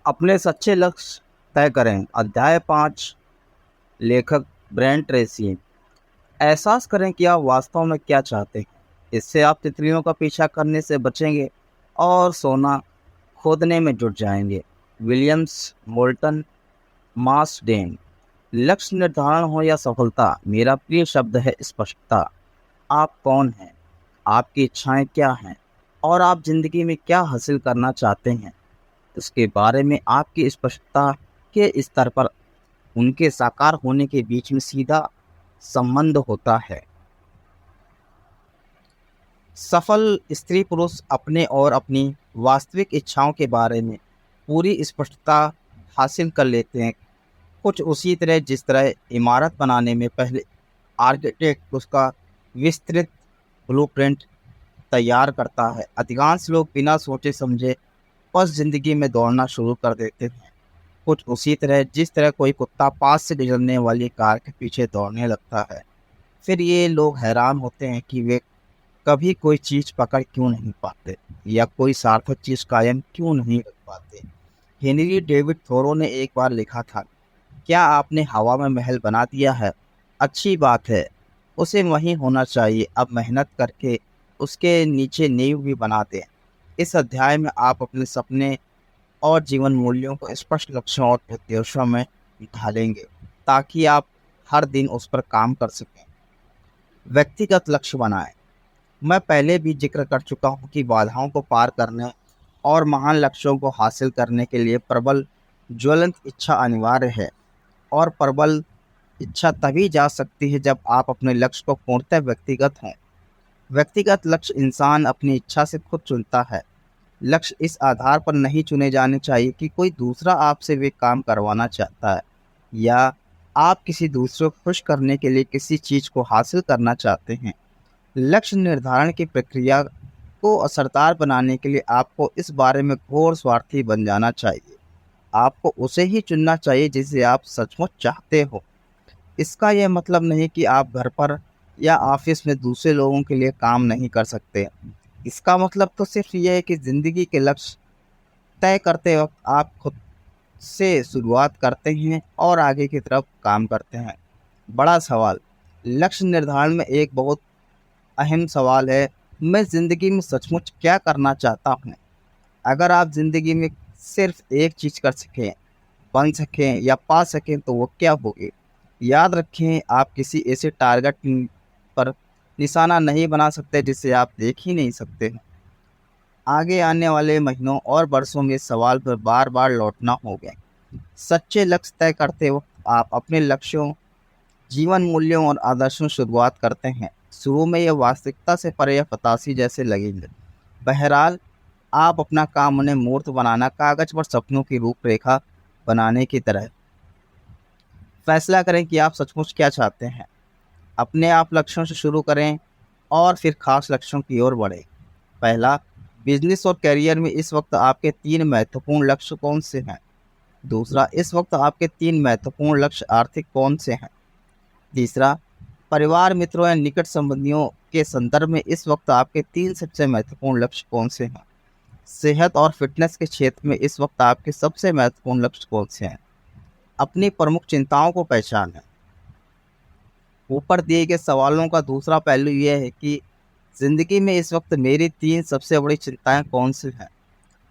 अपने सच्चे लक्ष्य तय करें। अध्याय 5। लेखक ब्रेंट ट्रेसी। एहसास करें कि आप वास्तव में क्या चाहते हैं। इससे आप तितलियों का पीछा करने से बचेंगे और सोना खोदने में जुट जाएंगे। Williams molten Marsden. लक्ष्य निर्धारण हो या सफलता, मेरा प्रिय शब्द है स्पष्टता। आप कौन हैं, आपकी इच्छाएं क्या हैं और आप जिंदगी में क्या हासिल करना चाहते हैं, इसके बारे में आपकी स्पष्टता के स्तर पर उनके साकार होने के बीच में सीधा संबंध होता है। सफल स्त्री पुरुष अपने और अपनी वास्तविक इच्छाओं के बारे में पूरी स्पष्टता हासिल कर लेते हैं, कुछ उसी तरह जिस तरह इमारत बनाने में पहले आर्किटेक्ट उसका विस्तृत ब्लूप्रिंट तैयार करता है। अधिकांश लोग बिना सोचे समझे बस जिंदगी में दौड़ना शुरू कर देते हैं, कुछ उसी तरह जिस तरह कोई कुत्ता पास से गुजरने वाली कार के पीछे दौड़ने लगता है। फिर ये लोग हैरान होते हैं कि वे कभी कोई चीज पकड़ क्यों नहीं पाते या कोई सार्थक चीज कायम क्यों नहीं रख पाते। हेनरी डेविड थोरो ने एक बार लिखा था, क्या आपने हवा में महल बना दिया है? अच्छी बात है, उसे वहीं होना चाहिए। अब मेहनत करके उसके नीचे नींव भी बना दें। इस अध्याय में आप अपने सपने और जीवन मूल्यों को स्पष्ट लक्ष्यों और उद्देश्यों में ढालेंगे ताकि आप हर दिन उस पर काम कर सकें। व्यक्तिगत लक्ष्य बनाएं। मैं पहले भी जिक्र कर चुका हूं कि बाधाओं को पार करने और महान लक्ष्यों को हासिल करने के लिए प्रबल ज्वलंत इच्छा अनिवार्य है, और प्रबल इच्छा तभी जा सकती है जब आप अपने लक्ष्य को पूर्णतः व्यक्तिगत हों। व्यक्तिगत लक्ष्य इंसान अपनी इच्छा से खुद चुनता है। लक्ष्य इस आधार पर नहीं चुने जाने चाहिए कि कोई दूसरा आपसे वे काम करवाना चाहता है या आप किसी दूसरे को खुश करने के लिए किसी चीज़ को हासिल करना चाहते हैं। लक्ष्य निर्धारण की प्रक्रिया को असरदार बनाने के लिए आपको इस बारे में घोर स्वार्थी बन जाना चाहिए। आपको उसे ही चुनना चाहिए जिसे आप सचमुच चाहते हो। इसका यह मतलब नहीं कि आप घर पर या ऑफिस में दूसरे लोगों के लिए काम नहीं कर सकते। इसका मतलब तो सिर्फ यह है कि ज़िंदगी के लक्ष्य तय करते वक्त आप खुद से शुरुआत करते हैं और आगे की तरफ काम करते हैं। बड़ा सवाल। लक्ष्य निर्धारण में एक बहुत अहम सवाल है, मैं ज़िंदगी में सचमुच क्या करना चाहता हूँ। अगर आप ज़िंदगी में सिर्फ एक चीज़ कर सकें, बन सकें या पा सकें तो वो क्या होगी? याद रखें, आप किसी ऐसे टारगेट पर निशाना नहीं बना सकते जिसे आप देख ही नहीं सकते हैं। आगे आने वाले महीनों और वर्षों में इस सवाल पर बार बार लौटना होगा। सच्चे लक्ष्य तय करते वक्त आप अपने लक्ष्यों, जीवन मूल्यों और आदर्शों से शुरुआत करते हैं। शुरू में यह वास्तविकता से परे या फतासी जैसे लगेंगे। बहरहाल, आप अपना काम उन्हें मूर्त बनाना, कागज पर सपनों की रूपरेखा बनाने की तरह। फैसला करें कि आप सचमुच क्या चाहते हैं। अपने आप लक्ष्यों से शुरू करें और फिर खास लक्ष्यों की ओर बढ़ें। पहला, बिजनेस और करियर में इस वक्त आपके 3 महत्वपूर्ण लक्ष्य कौन से हैं? दूसरा, इस वक्त आपके 3 महत्वपूर्ण लक्ष्य आर्थिक कौन से हैं? तीसरा, परिवार, मित्रों या निकट संबंधियों के संदर्भ में इस वक्त आपके 3 सबसे महत्वपूर्ण लक्ष्य कौन से हैं? सेहत और फिटनेस के क्षेत्र में इस वक्त आपके सबसे महत्वपूर्ण लक्ष्य कौन से हैं? अपनी प्रमुख चिंताओं को पहचानें। ऊपर दिए गए सवालों का दूसरा पहलू यह है कि जिंदगी में इस वक्त मेरी 3 सबसे बड़ी चिंताएं कौन सी हैं?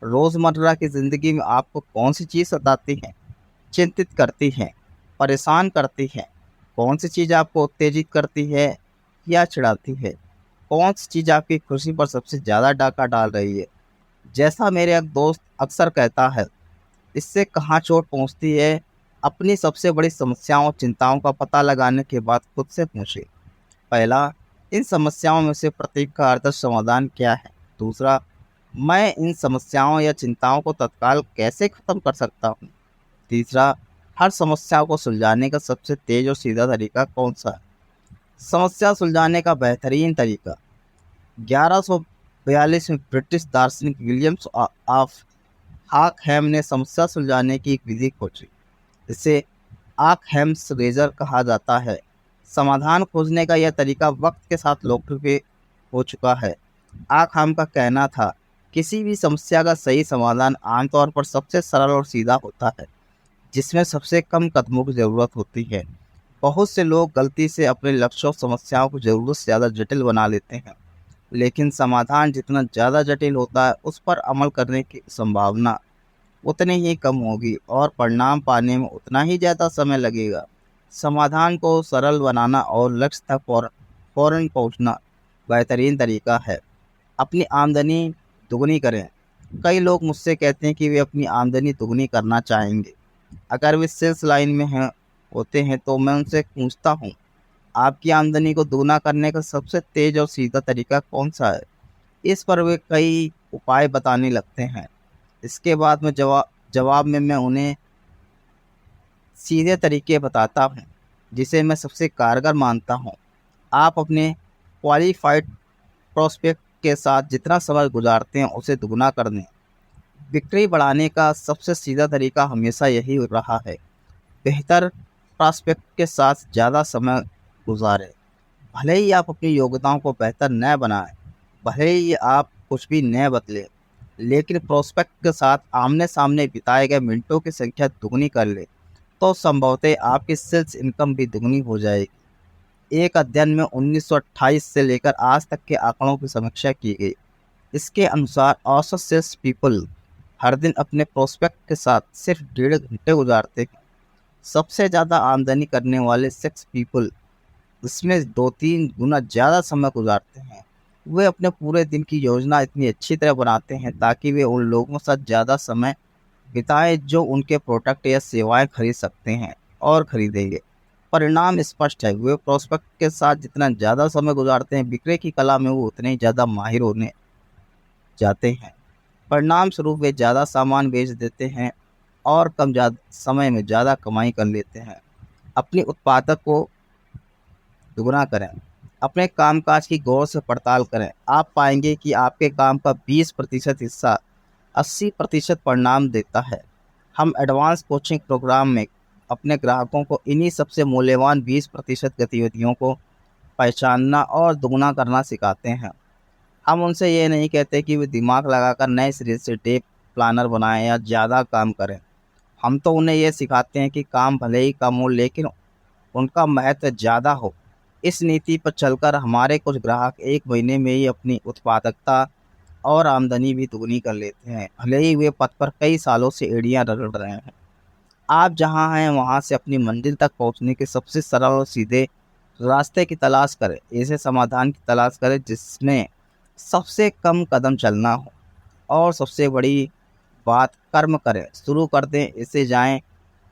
रोजमर्रा की जिंदगी में आपको कौन सी चीज़ सताती है, चिंतित करती है, परेशान करती है? कौन सी चीज़ आपको उत्तेजित करती है या चिढ़ाती है? कौन सी चीज़ आपकी खुशी पर सबसे ज़्यादा डाका डाल रही है? जैसा मेरे एक दोस्त अक्सर कहता है, इससे कहाँ चोट पहुँचती है। अपनी सबसे बड़ी समस्याओं और चिंताओं का पता लगाने के बाद खुद से पूछे, पहला, इन समस्याओं में से प्रत्येक का आदर्श समाधान क्या है? दूसरा, मैं इन समस्याओं या चिंताओं को तत्काल कैसे खत्म कर सकता हूँ? तीसरा, हर समस्या को सुलझाने का सबसे तेज और सीधा तरीका कौन सा है? समस्या सुलझाने का बेहतरीन तरीका। 1142 में ब्रिटिश दार्शनिक विलियम्स ऑफ ऑकहैम ने समस्या सुलझाने की एक विधि खोजी। इसे ऑकहैम्स रेजर कहा जाता है। समाधान खोजने का यह तरीका वक्त के साथ लोकप्रिय हो चुका है। ऑकहैम का कहना था, किसी भी समस्या का सही समाधान आमतौर पर सबसे सरल और सीधा होता है, जिसमें सबसे कम कदमों की ज़रूरत होती है। बहुत से लोग गलती से अपने लक्ष्यों और समस्याओं को ज़रूरत से ज़्यादा जटिल बना लेते हैं, लेकिन समाधान जितना ज़्यादा जटिल होता है, उस पर अमल करने की संभावना उतनी ही कम होगी और परिणाम पाने में उतना ही ज़्यादा समय लगेगा। समाधान को सरल बनाना और लक्ष्य तक फौरन पहुंचना बेहतरीन तरीका है। अपनी आमदनी दुगनी करें। कई लोग मुझसे कहते हैं कि वे अपनी आमदनी दुगनी करना चाहेंगे। अगर वे सेल्स लाइन में हैं होते हैं तो मैं उनसे पूछता हूँ, आपकी आमदनी को दोगुना करने का सबसे तेज और सीधा तरीका कौन सा है? इस पर वे कई उपाय बताने लगते हैं। इसके बाद में जवाब में मैं उन्हें सीधे तरीके बताता हूँ, जिसे मैं सबसे कारगर मानता हूँ। आप अपने क्वालिफाइड प्रोस्पेक्ट के साथ जितना समय गुजारते हैं उसे दुगना कर दें। बिक्री बढ़ाने का सबसे सीधा तरीका हमेशा यही रहा है। बेहतर प्रोस्पेक्ट के साथ ज़्यादा समय गुजारें। भले ही आप अपनी योग्यताओं को बेहतर न बनाएं, भले ही आप कुछ भी न बदलें, लेकिन प्रोस्पेक्ट के साथ आमने सामने बिताए गए मिनटों की संख्या दुगनी कर लें, तो संभवतः आपकी सेल्स इनकम भी दुगनी हो जाएगी। एक अध्ययन में 1928 से लेकर आज तक के आंकड़ों की समीक्षा की गई। इसके अनुसार औसत सेल्स पीपल हर दिन अपने प्रोस्पेक्ट के साथ सिर्फ 1.5 घंटे गुजारते हैं। सबसे ज़्यादा आमदनी करने वाले सेक्स पीपल इसमें 2-3 गुना ज़्यादा समय गुजारते हैं। वे अपने पूरे दिन की योजना इतनी अच्छी तरह बनाते हैं ताकि वे उन लोगों के साथ ज़्यादा समय बिताएं जो उनके प्रोडक्ट या सेवाएं खरीद सकते हैं और खरीदेंगे। परिणाम स्पष्ट है, वे प्रोस्पेक्ट के साथ जितना ज़्यादा समय गुजारते हैं, बिक्री की कला में वो उतने ही ज़्यादा माहिर होने जाते हैं। परिणाम स्वरूप वे ज़्यादा सामान बेच देते हैं और कम ज़्यादा समय में ज़्यादा कमाई कर लेते हैं। अपनी उत्पादक को दुगना करें। अपने कामकाज की गौर से पड़ताल करें। आप पाएंगे कि आपके काम का 20% हिस्सा 80% परिणाम देता है। हम एडवांस कोचिंग प्रोग्राम में अपने ग्राहकों को इन्हीं सबसे मूल्यवान 20% गतिविधियों को पहचानना और दुगना करना सिखाते हैं। हम उनसे ये नहीं कहते कि वे दिमाग लगाकर नए सिरे से डे प्लानर बनाएं या ज़्यादा काम करें। हम तो उन्हें ये सिखाते हैं कि काम भले ही कम हो, लेकिन उनका महत्व ज़्यादा हो। इस नीति पर चलकर हमारे कुछ ग्राहक 1 महीने में ही अपनी उत्पादकता और आमदनी भी दुगनी कर लेते हैं, भले ही वे पथ पर कई सालों से एड़ियां रगड़ रहे हैं। आप जहां हैं वहां से अपनी मंजिल तक पहुंचने के सबसे सरल और सीधे रास्ते की तलाश करें। ऐसे समाधान की तलाश करें जिसमें सबसे कम कदम चलना हो, और सबसे बड़ी बात, कर्म करें, शुरू कर दें, इसे जाएं।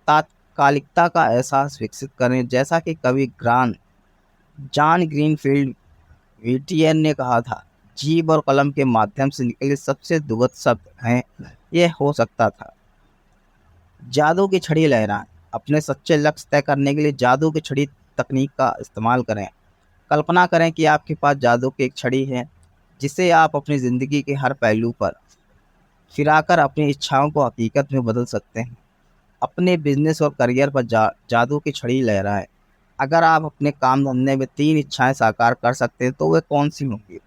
तात्कालिकता का एहसास विकसित करें। जैसा कि कवि जॉन ग्रीनफील्ड वीटियर ने कहा था, जीभ और कलम के माध्यम से निकले सबसे दुखद शब्द हैं, यह हो सकता था। जादू की छड़ी लहराएं। अपने सच्चे लक्ष्य तय करने के लिए जादू की छड़ी तकनीक का इस्तेमाल करें। कल्पना करें कि आपके पास जादू की एक छड़ी है जिसे आप अपनी ज़िंदगी के हर पहलू पर फिराकर अपनी इच्छाओं को हकीकत में बदल सकते हैं। अपने बिजनेस और करियर पर जादू की छड़ी लहराएं। अगर आप अपने काम धंधे में 3 इच्छाएं साकार कर सकते हैं तो वे कौन सी होंगी?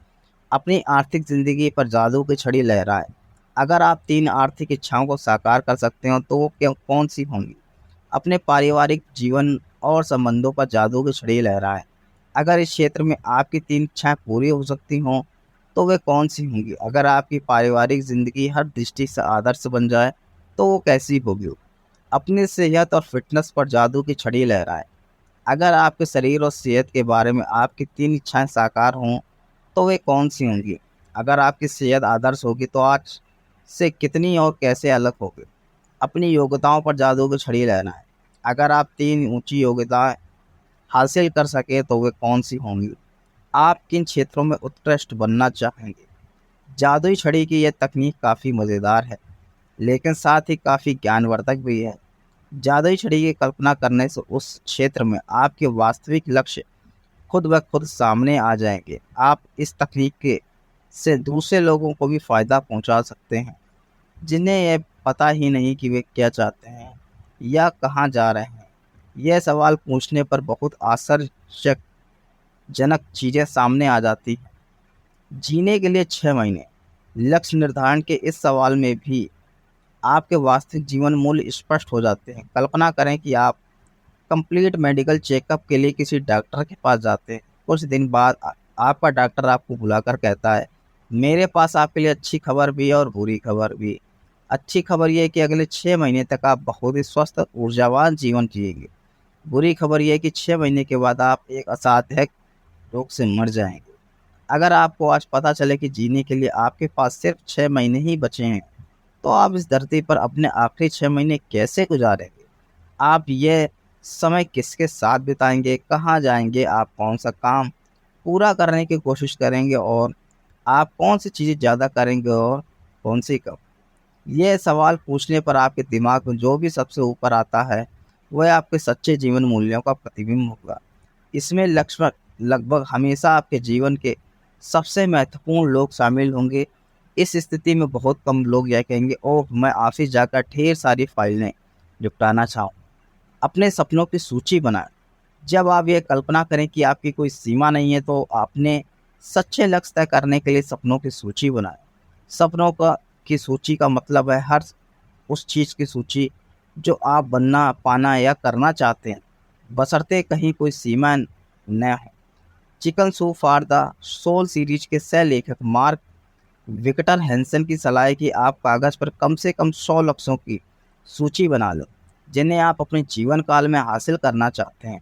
अपनी आर्थिक ज़िंदगी पर जादू की छड़ी लहराएं। अगर आप 3 आर्थिक इच्छाओं को साकार कर सकते हो तो वो कौन सी होंगी? अपने पारिवारिक जीवन और संबंधों पर जादू की छड़ी लहराएं। अगर इस क्षेत्र में आपकी 3 इच्छाएं पूरी हो सकती हों तो वे कौन सी होंगी? अगर आपकी पारिवारिक ज़िंदगी हर दृष्टि से आदर्श बन जाए तो वो कैसी होगी? अपनी सेहत और फिटनेस पर जादू की छड़ी लहराएं। अगर आपके शरीर और सेहत के बारे में आपकी 3 इच्छाएं साकार हों तो वे कौन सी होंगी? अगर आपकी सेहत आदर्श होगी तो आज से कितनी और कैसे अलग होगी? अपनी योग्यताओं पर जादू की छड़ी लहराएं। अगर आप 3 ऊंची योग्यताएं हासिल कर सके तो वे कौन सी होंगी? आप किन क्षेत्रों में उत्कृष्ट बनना चाहेंगे? जादुई छड़ी की यह तकनीक काफ़ी मज़ेदार है, लेकिन साथ ही काफ़ी ज्ञानवर्धक भी है। जादुई छड़ी की कल्पना करने से उस क्षेत्र में आपके वास्तविक लक्ष्य खुद ब खुद सामने आ जाएंगे। आप इस तकनीक से दूसरे लोगों को भी फ़ायदा पहुंचा सकते हैं जिन्हें यह पता ही नहीं कि वे क्या चाहते हैं या कहां जा रहे हैं। यह सवाल पूछने पर बहुत आश्चर्यजनक चीज़ें सामने आ जाती हैं। जीने के लिए 6 महीने। लक्ष्य निर्धारण के इस सवाल में भी आपके वास्तविक जीवन मूल्य स्पष्ट हो जाते हैं। कल्पना करें कि आप कंप्लीट मेडिकल चेकअप के लिए किसी डॉक्टर के पास जाते हैं। कुछ दिन बाद आपका डॉक्टर आपको बुलाकर कहता है, मेरे पास आपके लिए अच्छी खबर भी है और बुरी खबर भी। अच्छी खबर यह है कि अगले 6 महीने तक आप बहुत ही स्वस्थ और ऊर्जावान जीवन जिएंगे। बुरी खबर यह है कि 6 महीने के बाद आप एक असाध्य रोग से मर जाएंगे। अगर आपको आज पता चले कि जीने के लिए आपके पास सिर्फ 6 महीने ही बचे हैं, तो आप इस धरती पर अपने आखिरी 6 महीने कैसे गुजारेंगे? आप यह समय किसके साथ बिताएंगे, कहाँ जाएंगे, आप कौन सा काम पूरा करने की कोशिश करेंगे और आप कौन सी चीज़ें ज़्यादा करेंगे और कौन सी कम? ये सवाल पूछने पर आपके दिमाग में जो भी सबसे ऊपर आता है वह आपके सच्चे जीवन मूल्यों का प्रतिबिंब होगा। इसमें लक्ष्य लगभग हमेशा आपके जीवन के सबसे महत्वपूर्ण लोग शामिल होंगे। इस स्थिति में बहुत कम लोग यह कहेंगे, ओह मैं ऑफिस जाकर ढेर सारी फाइलें निपटाना चाहूँ। अपने सपनों की सूची बनाएं। जब आप ये कल्पना करें कि आपकी कोई सीमा नहीं है, तो अपने सच्चे लक्ष्य तय करने के लिए सपनों की सूची बनाएं। सपनों का की सूची का मतलब है हर उस चीज़ की सूची जो आप बनना, पाना या करना चाहते हैं, बशर्ते कहीं कोई सीमा न हो। Chicken soup for the soul series के सह लेखक मार्क विक्टर हैंसन की सलाह है कि आप कागज़ पर कम से कम 100 लक्ष्यों की सूची बना लो जिन्हें आप अपने जीवन काल में हासिल करना चाहते हैं।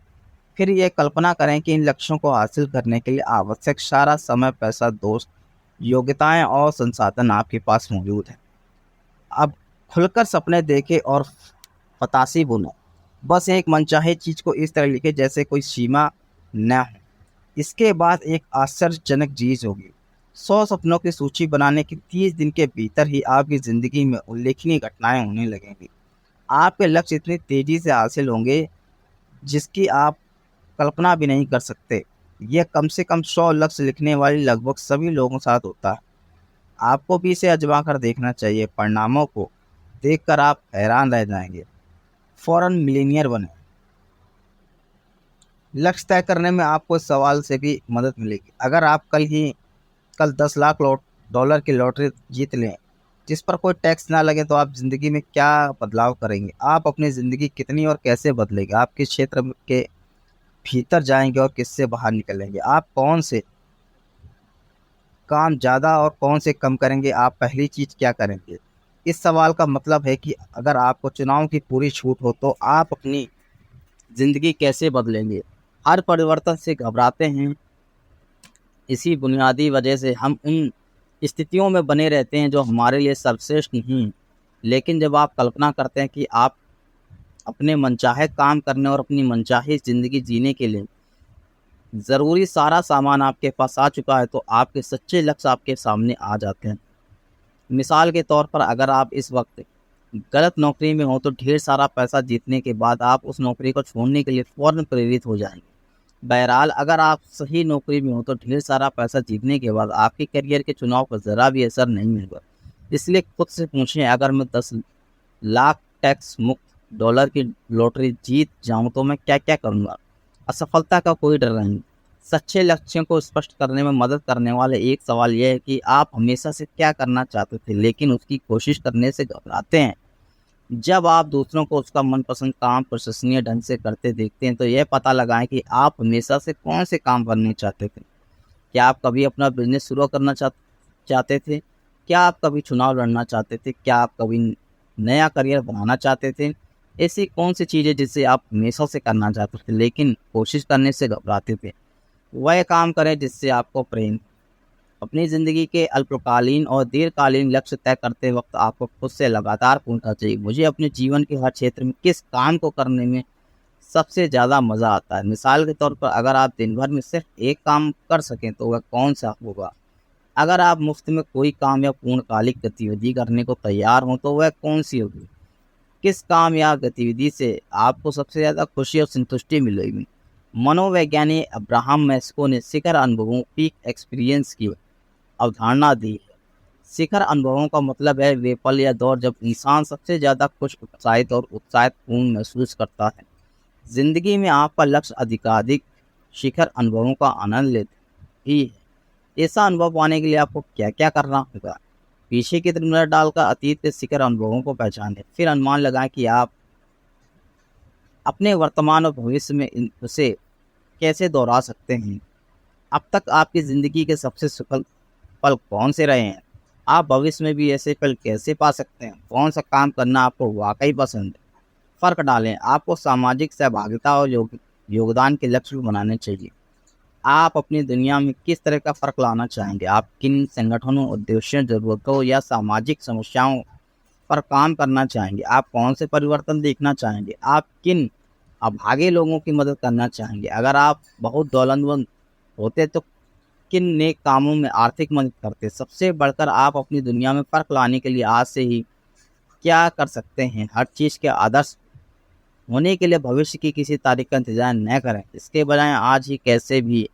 फिर ये कल्पना करें कि इन लक्ष्यों को हासिल करने के लिए आवश्यक सारा समय, पैसा, दोस्त, योग्यताएं और संसाधन आपके पास मौजूद हैं। अब खुलकर सपने देखें और फतासी बुनो। बस एक मनचाहे चीज़ को इस तरह लिखें जैसे कोई सीमा न हो। इसके बाद एक आश्चर्यजनक चीज़ होगी। 100 सपनों की सूची बनाने के 30 दिन के भीतर ही आपकी ज़िंदगी में उल्लेखनीय घटनाएं होने लगेंगी। आपके लक्ष्य इतनी तेज़ी से हासिल होंगे जिसकी आप कल्पना भी नहीं कर सकते। यह कम से कम 100 लक्ष्य लिखने वाले लगभग सभी लोगों के साथ होता है। आपको भी इसे आजमा कर देखना चाहिए। परिणामों को देखकर आप हैरान रह जाएंगे। फौरन मिलीनियर बने। लक्ष्य तय करने में आपको इस सवाल से भी मदद मिलेगी। अगर आप कल 10 लाख डॉलर की लॉटरी जीत लें जिस पर कोई टैक्स ना लगे, तो आप ज़िंदगी में क्या बदलाव करेंगे? आप अपनी ज़िंदगी कितनी और कैसे बदलेंगे? आप किस क्षेत्र के भीतर जाएंगे और किससे बाहर निकलेंगे? आप कौन से काम ज़्यादा और कौन से कम करेंगे? आप पहली चीज़ क्या करेंगे? इस सवाल का मतलब है कि अगर आपको चुनाव की पूरी छूट हो तो आप अपनी ज़िंदगी कैसे बदलेंगे? हर परिवर्तन से घबराते हैं। इसी बुनियादी वजह से हम उन स्थितियों में बने रहते हैं जो हमारे लिए सर्वश्रेष्ठ नहीं। लेकिन जब आप कल्पना करते हैं कि आप अपने मनचाहे काम करने और अपनी मनचाही ज़िंदगी जीने के लिए ज़रूरी सारा सामान आपके पास आ चुका है, तो आपके सच्चे लक्ष्य आपके सामने आ जाते हैं। मिसाल के तौर पर अगर आप इस वक्त गलत नौकरी में हो तो ढेर सारा पैसा जीतने के बाद आप उस नौकरी को छोड़ने के लिए फ़ौरन प्रेरित हो जाएंगे। बहरहाल अगर आप सही नौकरी में हो तो ढेर सारा पैसा जीतने के बाद आपके करियर के चुनाव पर ज़रा भी असर नहीं होगा। इसलिए खुद से पूछें, अगर मैं 10 लाख टैक्स मुक्त डॉलर की लॉटरी जीत जाऊं तो मैं क्या क्या करूंगा? असफलता का कोई डर नहीं। सच्चे लक्ष्यों को स्पष्ट करने में मदद करने वाले एक सवाल यह है कि आप हमेशा से क्या करना चाहते थे लेकिन उसकी कोशिश करने से घबराते हैं। जब आप दूसरों को उसका मनपसंद काम प्रशंसनीय ढंग से करते देखते हैं, तो यह पता लगाएं कि आप हमेशा से कौन से काम करने चाहते थे। क्या आप कभी अपना बिजनेस शुरू करना चाहते थे? क्या आप कभी चुनाव लड़ना चाहते थे? क्या आप कभी नया करियर बनाना चाहते थे? ऐसी कौन सी चीज़ें जिसे आप हमेशा से करना चाहते थे लेकिन कोशिश करने से घबराते थे? वह काम करें जिससे आपको प्रेम। अपनी ज़िंदगी के अल्पकालीन और दीर्घकालीन लक्ष्य तय करते वक्त आपको खुद से लगातार पूछना चाहिए, मुझे अपने जीवन के हर क्षेत्र में किस काम को करने में सबसे ज़्यादा मज़ा आता है? मिसाल के तौर पर अगर आप दिन भर में सिर्फ एक काम कर सकें तो वह कौन सा होगा? अगर आप मुफ्त में कोई काम या पूर्णकालिक गतिविधि करने को तैयार हों तो वह कौन सी होगी? किस काम या गतिविधि से आपको सबसे ज़्यादा खुशी और संतुष्टि मिलेगी? मनोवैज्ञानिक अब्राहम मैस्लो ने शिखर अनुभवों पीक एक्सपीरियंस की अवधारणा दी है। शिखर अनुभवों का मतलब है वे पल या दौर जब इंसान सबसे ज़्यादा खुश, उत्साहित और उत्साहपूर्ण महसूस करता है। जिंदगी में आपका लक्ष्य अधिकाधिक शिखर अनुभवों का आनंद लेते ही है। ऐसा अनुभव पाने के लिए आपको क्या क्या करना होगा? पीछे की तरफ नज़र डालकर अतीत के शिखर अनुभवों को पहचानें, फिर अनुमान लगाएं कि आप अपने वर्तमान और भविष्य में उसे कैसे दोहरा सकते हैं। अब तक आपकी ज़िंदगी के सबसे सफल पल कौन से रहे हैं? आप भविष्य में भी ऐसे पल कैसे पा सकते हैं? कौन सा काम करना आपको वाकई पसंद है? फ़र्क डालें। आपको सामाजिक सहभागिता और योगदान के लक्ष्य भी बनाने चाहिए। आप अपनी दुनिया में किस तरह का फ़र्क लाना चाहेंगे? आप किन संगठनों, उद्देश्यों, ज़रूरतों या सामाजिक समस्याओं पर काम करना चाहेंगे? आप कौन से परिवर्तन देखना चाहेंगे? आप किन अभागे लोगों की मदद करना चाहेंगे? अगर आप बहुत दौलतमंद होते तो किन नेक कामों में आर्थिक मदद करते? सबसे बढ़कर आप अपनी दुनिया में फ़र्क लाने के लिए आज से ही क्या कर सकते हैं? हर चीज़ के आदर्श होने के लिए भविष्य की किसी तारीख का इंतजार न करें, इसके बजाय आज ही कैसे भी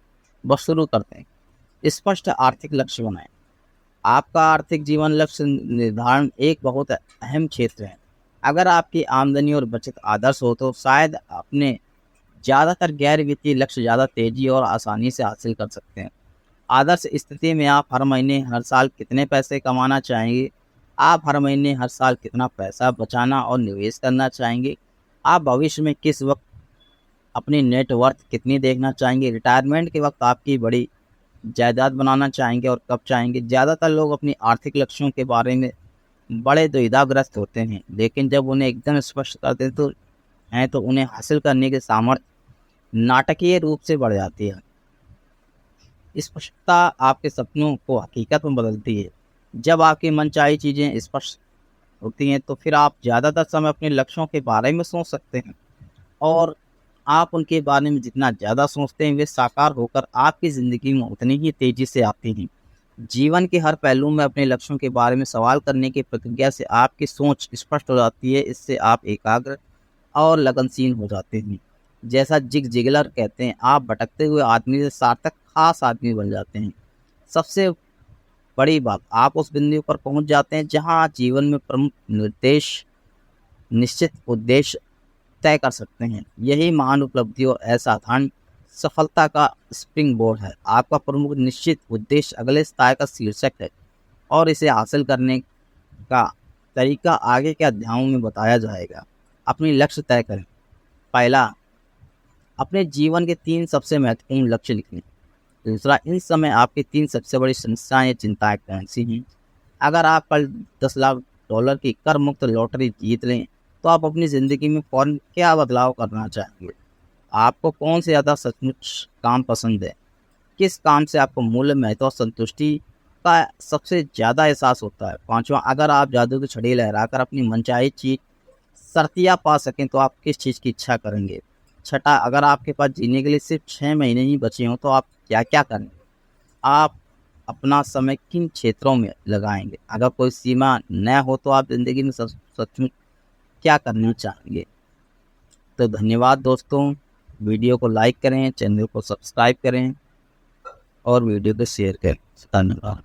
बस शुरू करते हैं। स्पष्ट आर्थिक लक्ष्य बनाएं। आपका आर्थिक जीवन लक्ष्य निर्धारण एक बहुत अहम क्षेत्र है। अगर आपकी आमदनी और बचत आदर्श हो तो शायद अपने ज़्यादातर गैर वित्तीय लक्ष्य ज़्यादा तेजी और आसानी से हासिल कर सकते हैं। आदर्श स्थिति में आप हर महीने हर साल कितने पैसे कमाना चाहेंगे? आप हर महीने हर साल कितना पैसा बचाना और निवेश करना चाहेंगे? आप भविष्य में किस वक्त अपनी नेटवर्थ कितनी देखना चाहेंगे? रिटायरमेंट के वक्त आपकी बड़ी जायदाद बनाना चाहेंगे और कब चाहेंगे? ज़्यादातर लोग अपनी आर्थिक लक्ष्यों के बारे में बड़े दुविधाग्रस्त होते हैं, लेकिन जब उन्हें एकदम स्पष्ट कर देते तो हैं तो उन्हें हासिल करने की सामर्थ्य नाटकीय रूप से बढ़ जाती है। स्पष्टता आपके सपनों को हकीकत में बदलती है। जब आपकी मनचाही चीज़ें स्पष्ट होती हैं तो फिर आप ज़्यादातर समय अपने लक्ष्यों के बारे में सोच सकते हैं और आप उनके बारे में जितना ज़्यादा सोचते हैं वे साकार होकर आपकी ज़िंदगी में उतनी ही तेज़ी से आती हैं। जीवन के हर पहलू में अपने लक्ष्यों के बारे में सवाल करने की प्रक्रिया से आपकी सोच स्पष्ट हो जाती है। इससे आप एकाग्र और लगनशील हो जाते हैं। जैसा जिग जिगलर कहते हैं, आप भटकते हुए आदमी से सार्थक खास आदमी बन जाते हैं। सबसे बड़ी बात, आप उस बिंदु पर पहुंच जाते हैं जहां जीवन में प्रमुख निर्देश निश्चित उद्देश्य तय कर सकते हैं। यही महान उपलब्धि और असाधारण सफलता का स्प्रिंग बोर्ड है। आपका प्रमुख निश्चित उद्देश्य अगले स्तर का शीर्षक है और इसे हासिल करने का तरीका आगे के अध्यायों में बताया जाएगा। अपनी लक्ष्य तय करें। पहला, अपने जीवन के 3 सबसे महत्वपूर्ण लक्ष्य लिखें। दूसरा, इन समय आपकी 3 सबसे बड़ी समस्याएं या चिंताएं कौन सी हैं? अगर आप कल $10 लाख की कर मुक्त लॉटरी जीत लें तो आप अपनी ज़िंदगी में फ़ौरन क्या बदलाव करना चाहेंगे? आपको कौन से ज़्यादा सचमुच काम पसंद है? किस काम से आपको मूल्य, महत्व और संतुष्टि का सबसे ज़्यादा एहसास होता है? पाँचवां, अगर आप जादू की छड़ी लहराकर अपनी मनचाही चीज़ शर्तिया पा सकें तो आप किस चीज़ की इच्छा करेंगे? छठा, अगर आपके पास जीने के लिए सिर्फ 6 महीने ही बचे हों तो आप क्या-क्या करेंगे? आप अपना समय किन क्षेत्रों में लगाएँगे? अगर कोई सीमा न हो तो आप ज़िंदगी में सचमुच क्या करना चाहेंगे? तो धन्यवाद दोस्तों। वीडियो को लाइक करें, चैनल को सब्सक्राइब करें और वीडियो को शेयर करें। धन्यवाद।